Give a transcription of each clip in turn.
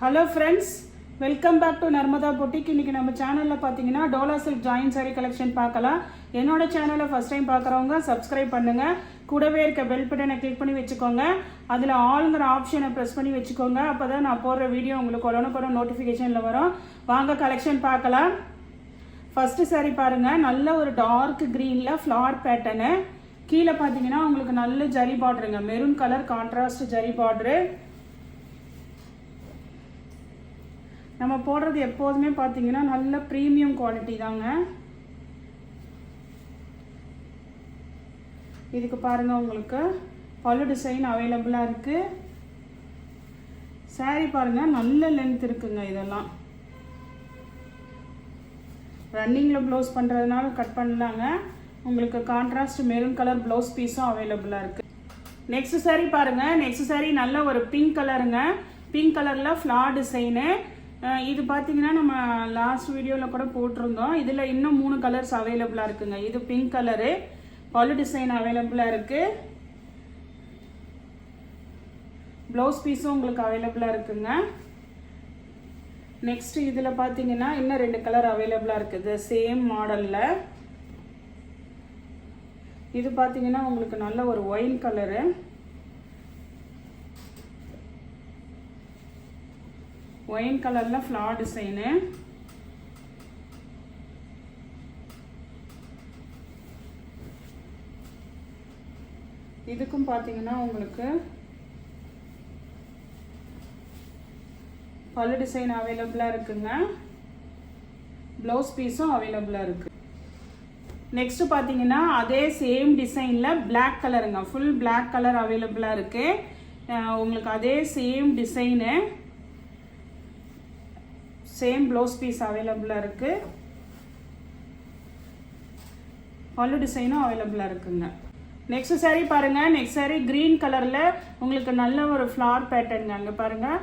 Hello friends, welcome back to Narmada boutique. இன்றைக்கி நம்ம சேனலில் பார்த்தீங்கன்னா dola silk join sari collection பார்க்கலாம். என்னோட சேனலை ஃபஸ்ட் டைம் பார்க்குறவங்க சப்ஸ்கிரைப் பண்ணுங்கள். கூடவே இருக்க பெல் பட்டனை கிளிக் பண்ணி வச்சுக்கோங்க. அதில் ஆளுங்கிற ஆப்ஷனை ப்ரெஸ் பண்ணி வச்சுக்கோங்க. அப்போ தான் நான் போடுற வீடியோ உங்களுக்கு உடனுக்குடன் நோட்டிஃபிகேஷனில் வரும். வாங்க கலெக்ஷன் பார்க்கலாம். ஃபஸ்ட்டு சாரி பாருங்கள், நல்ல ஒரு டார்க் க்ரீனில் ஃப்ளார் பேட்டர்னு. கீழே பார்த்தீங்கன்னா உங்களுக்கு நல்ல ஜரி பார்டருங்க, maroon colour contrast zari border. நம்ம போடுறது எப்போதுமே பார்த்தீங்கன்னா நல்ல ப்ரீமியம் குவாலிட்டி தாங்க. இதுக்கு பாருங்கள், உங்களுக்கு பல்லு டிசைன் அவைலபிளாக இருக்குது. சாரீ பாருங்கள், நல்ல லென்த் இருக்குங்க. இதெல்லாம் ரன்னிங்கில் ப்ளவுஸ் பண்ணுறதுனால கட் பண்ணலாங்க. உங்களுக்கு கான்ட்ராஸ்ட் மெரூன் கலர் ப்ளவுஸ் பீஸும் அவைலபிளாக இருக்குது. நெக்ஸ்ட் சாரீ பாருங்கள். நெக்ஸ்ட் சாரீ நல்ல ஒரு பிங்க் கலருங்க. பிங்க் கலரில் ஃப்ளார் டிசைனு. இது பார்த்தீங்கன்னா நம்ம லாஸ்ட் வீடியோவில் கூட போட்டிருந்தோம். இதில் இன்னும் 3 கலர்ஸ் அவைலபிளாக இருக்குங்க. இது பிங்க் கலரு, பல்லு டிசைன் அவைலபிளாக இருக்குது. ப்ளவுஸ் பீஸும் உங்களுக்கு அவைலபிளாக இருக்குங்க. நெக்ஸ்ட் இதில் பார்த்தீங்கன்னா இன்னும் 2 கலர் அவைலபிளாக இருக்குது சேம் மாடலில். இது பார்த்தீங்கன்னா உங்களுக்கு நல்ல ஒரு ஒயின் கலரு, ஒயின் கலரில் ஃப்ளார் டிசைனு. இதுக்கும் பார்த்தீங்கன்னா உங்களுக்கு பல்லு டிசைன் அவைலபிளாக இருக்குங்க. ப்ளவுஸ் பீஸும் அவைலபிளாக இருக்குது. நெக்ஸ்ட் பார்த்தீங்கன்னா அதே சேம் டிசைனில் பிளாக் கலருங்க, ஃபுல் பிளாக் கலர் அவைலபிளாக இருக்குது. உங்களுக்கு அதே same design, same blouse piece அவைலபிளாக இருக்குது. பல்லு டிசைனும் அவைலபிளாக இருக்குங்க. நெக்ஸ்ட் சாரீ பாருங்கள். நெக்ஸ்ட் சாரீ க்ரீன் கலரில் உங்களுக்கு நல்ல ஒரு ஃப்ளார் பேட்டர்னுங்க. அங்கே பாருங்கள்,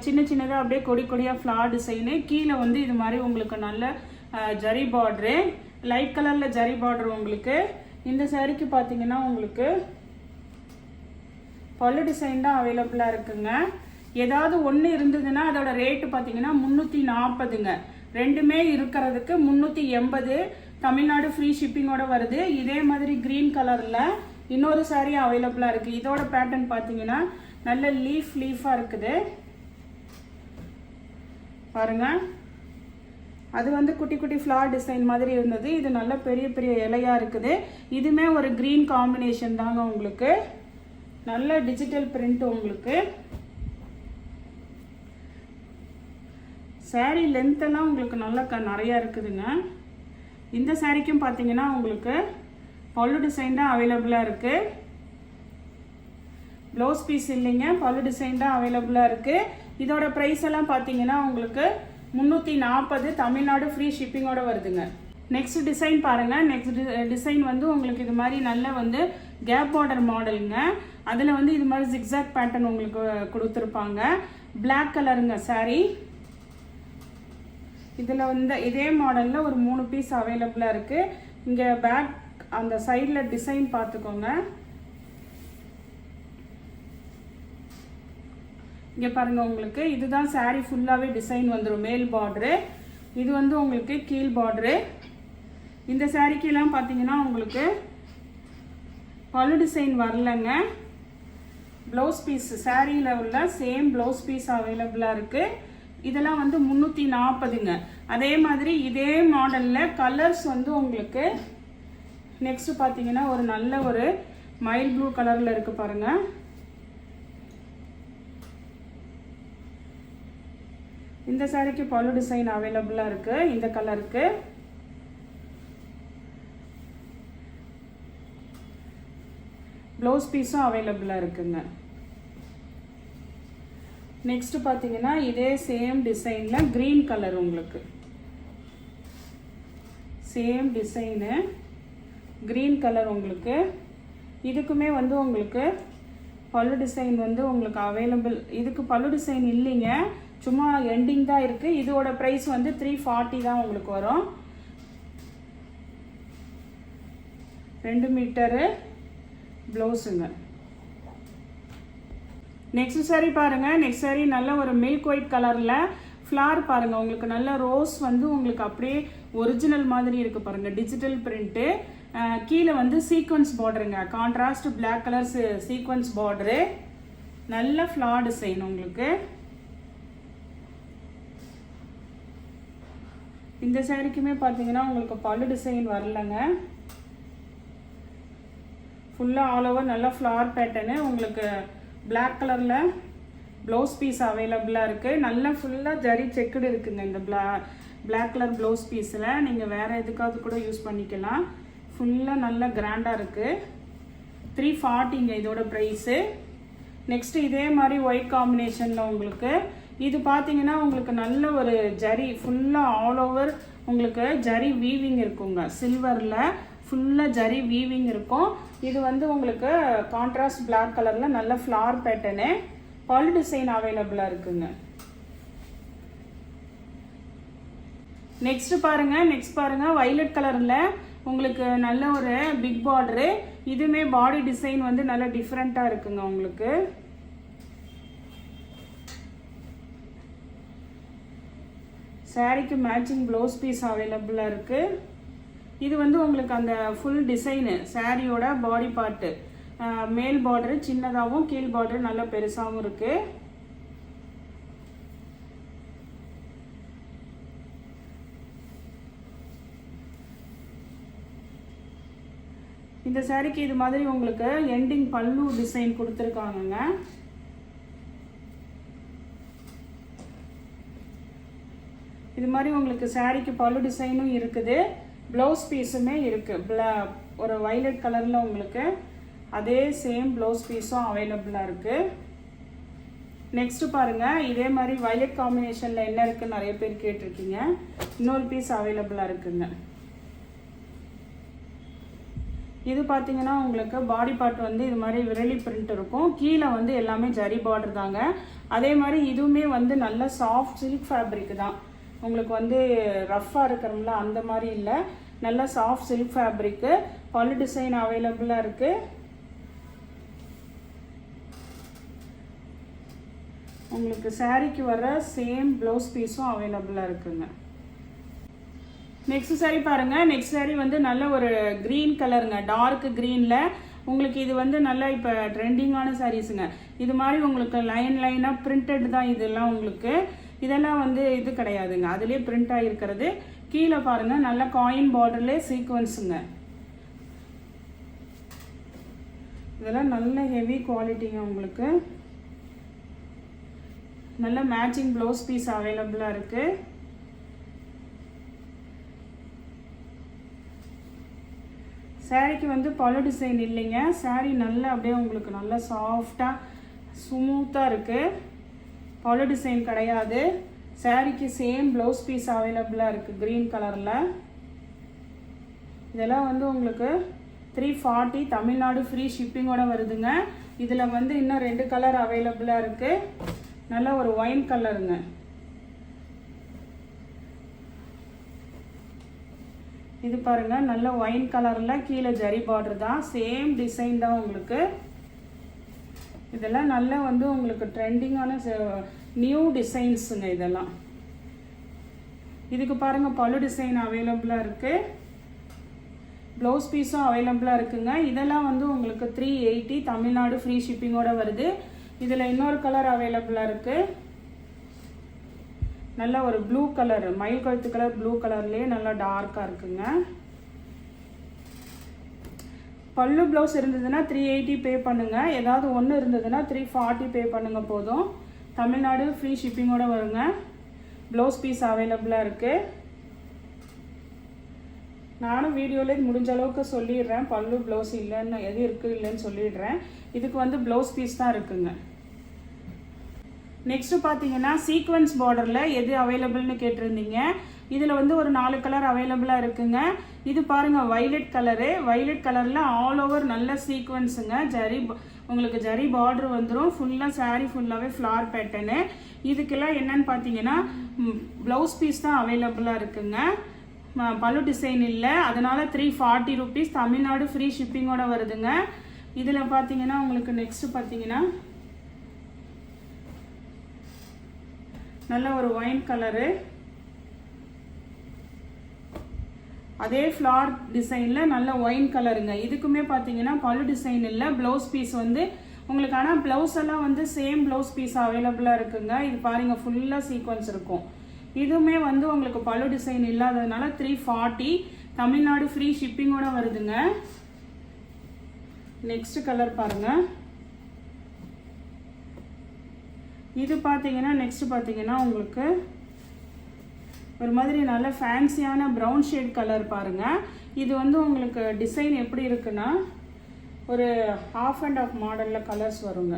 சின்ன சின்னதாக அப்படியே கொடி கொடியாக ஃப்ளார் டிசைனு. கீழே வந்து இது மாதிரி உங்களுக்கு நல்ல ஜரி பார்டரு, லைட் கலரில் ஜரி பார்டர். உங்களுக்கு இந்த சாரீக்கு பார்த்தீங்கன்னா உங்களுக்கு பல்லு டிசைன் தான் அவைலபிளாக இருக்குங்க. ஏதாவது ஒன்று இருந்ததுன்னா அதோட ரேட்டு பார்த்தீங்கன்னா 340ங்க. ரெண்டுமே இருக்கிறதுக்கு 380. தமிழ்நாடு ஃப்ரீ ஷிப்பிங்கோட வருது. இதே மாதிரி க்ரீன் கலரில் இன்னொரு சாரீ அவைலபிளாக இருக்குது. இதோட பேட்டர்ன் பார்த்தீங்கன்னா நல்ல லீஃபாக இருக்குது பாருங்கள். அது வந்து குட்டி குட்டி ஃப்ளார் டிசைன் மாதிரி இருந்தது. இது நல்ல பெரிய பெரிய இலையாக இருக்குது. இதுவுமே ஒரு க்ரீன் காம்பினேஷன் தாங்க. உங்களுக்கு நல்ல டிஜிட்டல் பிரிண்ட். உங்களுக்கு சாரீ லென்த்தெல்லாம் உங்களுக்கு நல்லா நிறையா இருக்குதுங்க. இந்த சாரீக்கும் பார்த்தீங்கன்னா உங்களுக்கு பல்லு டிசைன் தான் அவைலபிளாக இருக்குது. ப்ளவுஸ் பீஸ் இல்லைங்க, பல்லு டிசைன் தான் அவைலபிளாக இருக்குது. இதோட ப்ரைஸ் எல்லாம் பார்த்தீங்கன்னா உங்களுக்கு 340. தமிழ்நாடு ஃப்ரீ ஷிப்பிங்கோட வருதுங்க. நெக்ஸ்ட் டிசைன் பாருங்கள். நெக்ஸ்ட் டிசைன் வந்து உங்களுக்கு இது மாதிரி நல்ல வந்து கேப் பார்டர் மாடலுங்க. அதில் வந்து இது மாதிரி ஜிக்ஸாக் பேட்டர்ன் உங்களுக்கு கொடுத்துருப்பாங்க. பிளாக் கலருங்க சாரீ. இதில் வந்து இதே மாடலில் ஒரு 3 பீஸ் அவைலபிளாக இருக்குது. இங்கே பேக் அந்த சைடில் டிசைன் பார்த்துக்கோங்க. இங்கே பாருங்கள், உங்களுக்கு இதுதான் சாரீ ஃபுல்லாகவே டிசைன் வந்துடும். மேல் பார்டரு, இது வந்து உங்களுக்கு கீழ் பார்டரு. இந்த சாரீக்கெல்லாம் பார்த்தீங்கன்னா உங்களுக்கு பல்லு டிசைன் வரலைங்க. ப்ளவுஸ் பீஸ் சாரியில் உள்ள சேம் ப்ளவுஸ் பீஸ் அவைலபிளாக இருக்குது. இதெல்லாம் வந்து 340ங்க. அதே மாதிரி இதே மாடலில் கலர்ஸ் வந்து உங்களுக்கு நெக்ஸ்ட் பார்த்தீங்கன்னா ஒரு நல்ல ஒரு மைல் ப்ளூ கலரில் இருக்குது பாருங்கள். இந்த சாரீக்கு பல்லு டிசைன் அவைலபிளாக இருக்குது. இந்த கலருக்கு ப்ளவுஸ் பீஸும் அவைலபிளாக இருக்குங்க. நெக்ஸ்ட் பார்த்தீங்கன்னா இதே சேம் டிசைனில் க்ரீன் கலர், உங்களுக்கு சேம் டிசைனு க்ரீன் கலர். உங்களுக்கு இதுக்குமே வந்து உங்களுக்கு பல்லு டிசைன் வந்து உங்களுக்கு அவைலபிள். இதுக்கு பல்லு டிசைன் இல்லைங்க, சும்மா எண்டிங் தான் இருக்குது. இதோட ப்ரைஸ் வந்து 340 தான் உங்களுக்கு வரும். 2 மீட்டரு ப்ளவுஸுங்க. நெக்ஸ்ட் saree பாருங்கள். நெக்ஸ்ட் saree நல்ல ஒரு மில்க் ஒயிட் கலரில் ஃப்ளார் பாருங்கள். உங்களுக்கு நல்ல ரோஸ் வந்து உங்களுக்கு அப்படியே ஒரிஜினல் மாதிரி இருக்குது பாருங்கள். Digital print. கீழே வந்து சீக்வன்ஸ் பார்டருங்க. Contrast black colour sequins border. நல்ல ஃப்ளார் டிசைன் உங்களுக்கு. இந்த சாரிக்குமே பார்த்தீங்கன்னா உங்களுக்கு பல்லு டிசைன் வரலங்க. ஃபுல்லாக ஆல் ஓவர் நல்ல ஃப்ளார் பேட்டர்னு. உங்களுக்கு பிளாக் கலரில் ப்ளவுஸ் பீஸ் அவைலபிளாக இருக்குது. நல்லா ஃபுல்லாக ஜரி செக்குடு இருக்குங்க. இந்த பிளாக் கலர் ப்ளவுஸ் பீஸில் நீங்கள் வேறு எதுக்காவது கூட யூஸ் பண்ணிக்கலாம். ஃபுல்லாக நல்லா கிராண்டாக இருக்குது. 340ங்க இதோட ப்ரைஸு. நெக்ஸ்ட்டு இதே மாதிரி ஒயிட் காம்பினேஷனில் உங்களுக்கு இது பார்த்தீங்கன்னா உங்களுக்கு நல்ல ஒரு ஜரி ஃபுல்லாக ஆல் ஓவர் உங்களுக்கு ஜரி வீவிங் இருக்குங்க. சில்வரில் ஃபுல்லாக ஜரி வீவிங் இருக்கும். இது வந்து உங்களுக்கு கான்ட்ராஸ்ட் பிளாக் கலரில் நல்ல ஃப்ளார் பேட்டர்னு. பல் டிசைன் அவைலபிளாக இருக்குங்க. நெக்ஸ்ட் பாருங்கள் வைலட் கலரில் உங்களுக்கு நல்ல ஒரு பிக் பார்டரு. இதுவுமே பாடி டிசைன் வந்து நல்ல டிஃப்ரெண்ட்டாக இருக்குங்க உங்களுக்கு. சாரிக்கு மேட்சிங் ப்ளவுஸ் பீஸ் அவைலபிளாக இருக்குது. இது வந்து உங்களுக்கு அந்த ஃபுல் டிசைனு சாரியோட பாடி பார்ட்டு. மேல் பார்டரு சின்னதாகவும் கீழ் பார்டரு நல்ல பெருசாகவும் இருக்குது. இந்த சாரிக்கு இது மாதிரி உங்களுக்கு எண்டிங் பல்லு டிசைன் கொடுத்துருக்காங்கங்க. இது மாதிரி உங்களுக்கு சாரிக்கு பல்லு டிசைனும் இருக்குது. ப்ளவுஸ் பீஸுமே இருக்குது. ஒரு வைலட் கலரில் உங்களுக்கு அதே சேம் ப்ளவுஸ் பீஸும் அவைலபிளாக இருக்குது. நெக்ஸ்ட்டு பாருங்கள். இதே மாதிரி வைலட் காம்பினேஷனில் என்ன இருக்குன்னு நிறைய பேர் கேட்டிருக்கீங்க. இன்னொரு பீஸ் அவைலபிளாக இருக்குங்க. இது பார்த்தீங்கன்னா உங்களுக்கு பாடி பார்ட் வந்து இது மாதிரி விரலி பிரிண்ட் இருக்கும். கீழே வந்து எல்லாமே ஜரி பார்டர் தாங்க. அதே மாதிரி இதுவுமே வந்து நல்ல சாஃப்ட் சில்க் ஃபேப்ரிக் தான். உங்களுக்கு வந்து ரஃப்பாக இருக்கிறோம்ல அந்த மாதிரி இல்லை. நல்ல சாஃப்ட் சில்க் ஃபேப்ரிக்கு. பல்லு டிசைன் அவைலபிளாக இருக்குது. உங்களுக்கு சாரிக்கு வர சேம் ப்ளவுஸ் பீஸும் அவைலபிளாக இருக்குங்க. நெக்ஸ்ட் சாரீ பாருங்கள். நெக்ஸ்ட் சாரீ வந்து நல்ல ஒரு க்ரீன் கலருங்க. டார்க் க்ரீனில் உங்களுக்கு இது வந்து நல்லா இப்போ ட்ரெண்டிங்கான சாரீஸுங்க. இது மாதிரி உங்களுக்கு லைனாக பிரிண்டட் தான் இதெல்லாம். உங்களுக்கு இதெல்லாம் வந்து இது கிடையாதுங்க. அதுலேயே பிரிண்ட் ஆகிருக்கிறது. கீழே பாருங்கள் நல்ல காயின் பார்டர்லேயே சீக்வன்ஸுங்க. இதெல்லாம் நல்ல ஹெவி குவாலிட்டிங்க. உங்களுக்கு நல்ல மேட்சிங் ப்ளவுஸ் பீஸ் அவைலபிளாக இருக்குது. சாரிக்கு வந்து பல்லு டிசைன் இல்லைங்க. சாரி நல்லா அப்படியே உங்களுக்கு நல்லா சாஃப்டாக ஸ்மூத்தாக இருக்குது. பல்லு டிசைன் கிடையாது. சாரிக்கு சேம் ப்ளவுஸ் பீஸ் அவைலபிளாக இருக்குது க்ரீன் கலரில். இதெல்லாம் வந்து உங்களுக்கு 340 தமிழ்நாடு ஃப்ரீ ஷிப்பிங்கோட வருதுங்க. இதில் வந்து இன்னும் 2 கலர் அவைலபிளாக இருக்குது. நல்ல ஒரு ஒயின் கலருங்க. இது பாருங்கள் நல்ல ஒயின் கலரில் கீழே ஜரி பார்டர் தான். சேம் டிசைன் தான் உங்களுக்கு. இதெல்லாம் நல்ல வந்து உங்களுக்கு ட்ரெண்டிங்கான நியூ டிசைன்ஸுங்க இதெல்லாம். இதுக்கு பாருங்கள் பல்லு டிசைன் அவைலபிளாக இருக்குது. ப்ளவுஸ் பீஸும் அவைலபிளாக இருக்குங்க. இதெல்லாம் வந்து உங்களுக்கு 380 தமிழ்நாடு ஃப்ரீ ஷிப்பிங்கோட வருது. இதில் இன்னொரு கலர் அவைலபிளாக இருக்குது. நல்ல ஒரு ப்ளூ கலர், மயில் கழுத்து கலர் ப்ளூ கலர்லேயே நல்லா டார்க்காக இருக்குங்க. பல்லு ப்ளவுஸ் இருந்ததுன்னா 380 பே பண்ணுங்கள். ஏதாவது ஒன்று இருந்ததுன்னா 340 பே பண்ணுங்கள் போதும். தமிழ்நாடு ஃப்ரீ ஷிப்பிங்கோட வருங்க. ப்ளவுஸ் பீஸ் அவைலபிளாக இருக்குது. நானும் வீடியோவில் முடிஞ்ச அளவுக்கு சொல்லிடுறேன். பல்லு ப்ளவுஸ் இல்லைன்னு எது இருக்குது இல்லைன்னு சொல்லிடுறேன். இதுக்கு வந்து ப்ளவுஸ் பீஸ் தான் இருக்குங்க. நெக்ஸ்ட்டு பார்த்தீங்கன்னா சீக்வன்ஸ் பார்டரில் எது அவைலபிள்னு கேட்டிருந்தீங்க. இதில் வந்து ஒரு 4 கலர் அவைலபிளாக இருக்குங்க. இது பாருங்கள் வைலட் கலரு. வைலட் கலரில் ஆல் ஓவர் நல்ல சீக்வன்ஸுங்க. உங்களுக்கு ஜரி பார்டர் வந்துடும். ஃபுல்லாக சாரீ ஃபுல்லாகவே ஃப்ளார் பேட்டர்னு. இதுக்கெல்லாம் என்னன்னு பார்த்தீங்கன்னா ப்ளவுஸ் பீஸ் தான் அவைலபிளாக இருக்குங்க. பல்லு டிசைன் இல்லை. அதனால் 340 ருபீஸ் தமிழ்நாடு ஃப்ரீ ஷிப்பிங்கோட வருதுங்க. இதில் பார்த்தீங்கன்னா உங்களுக்கு நெக்ஸ்ட்டு பார்த்தீங்கன்னா நல்ல ஒரு ஒயின் கலரு. அதே ஃப்ளார் டிசைனில் நல்ல ஒயின் கலருங்க. இதுக்குமே பார்த்தீங்கன்னா பல்லு டிசைன் இல்லை, ப்ளவுஸ் பீஸ் வந்து உங்களுக்கு. ஆனால் ப்ளவுஸ் எல்லாம் வந்து சேம் ப்ளவுஸ் பீஸ் அவைலபிளாக இருக்குங்க. இது பாருங்க, ஃபுல்லாக சீக்வன்ஸ் இருக்கும். இதுவுமே வந்து உங்களுக்கு பல்லு டிசைன் இல்லாததுனால 340. தமிழ்நாடு ஃப்ரீ ஷிப்பிங்கோட வருதுங்க. நெக்ஸ்ட் கலர் பாருங்க. இது பார்த்தீங்கன்னா நெக்ஸ்ட் பார்த்தீங்கன்னா உங்களுக்கு ஒரு மாதிரி நல்ல ஃபேன்சியான ப்ரௌன் ஷேட் கலர் பாருங்க. இது வந்து உங்களுக்கு டிசைன் எப்படி இருக்குன்னா ஒரு ஹாஃப் அண்ட் ஆஃப் மாடலில் கலர்ஸ் வருங்க.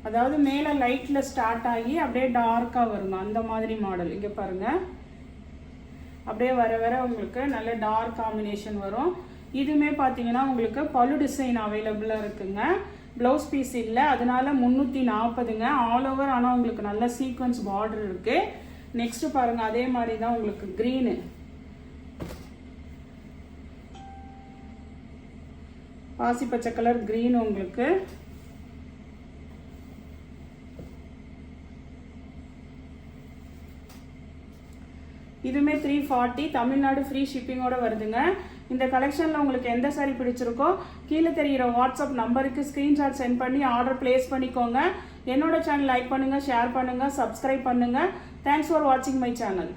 அதாவது மேலே லைட்டில் ஸ்டார்ட் ஆகி அப்படியே டார்க்காக வருங்க, அந்த மாதிரி மாடல். இங்கே பாருங்கள், அப்படியே வர வர உங்களுக்கு நல்ல டார்க் காம்பினேஷன் வரும். இதுவுமே பார்த்தீங்கன்னா உங்களுக்கு பல்லு டிசைன் அவைலபிளாக இருக்குங்க. ப்ளவுஸ் பீஸ் இல்லை, அதனால 340ங்க ஆல் ஓவர். ஆனால் உங்களுக்கு நல்ல சீக்வன்ஸ் பார்டர் இருக்குது. நெக்ஸ்ட்டு பாருங்கள், அதே மாதிரி தான் உங்களுக்கு க்ரீனு. பாசி பச்சை கலர் க்ரீன் உங்களுக்கு. இதுவுமே 340. தமிழ்நாடு ஃப்ரீ ஷிப்பிங்கோட வருதுங்க. இந்த கலெக்ஷனில் உங்களுக்கு எந்த சாரி பிடிச்சிருக்கோ கீழே தெரிகிற வாட்ஸ்அப் நம்பருக்கு ஸ்க்ரீன்ஷாட் சென்ட் பண்ணி ஆர்டர் பிளேஸ் பண்ணிக்கோங்க. என்னோட சேனல் லைக் பண்ணுங்கள், ஷேர் பண்ணுங்கள், சப்ஸ்கிரைப் பண்ணுங்கள். தேங்க்ஸ் ஃபார் வாட்சிங் மை சேனல்.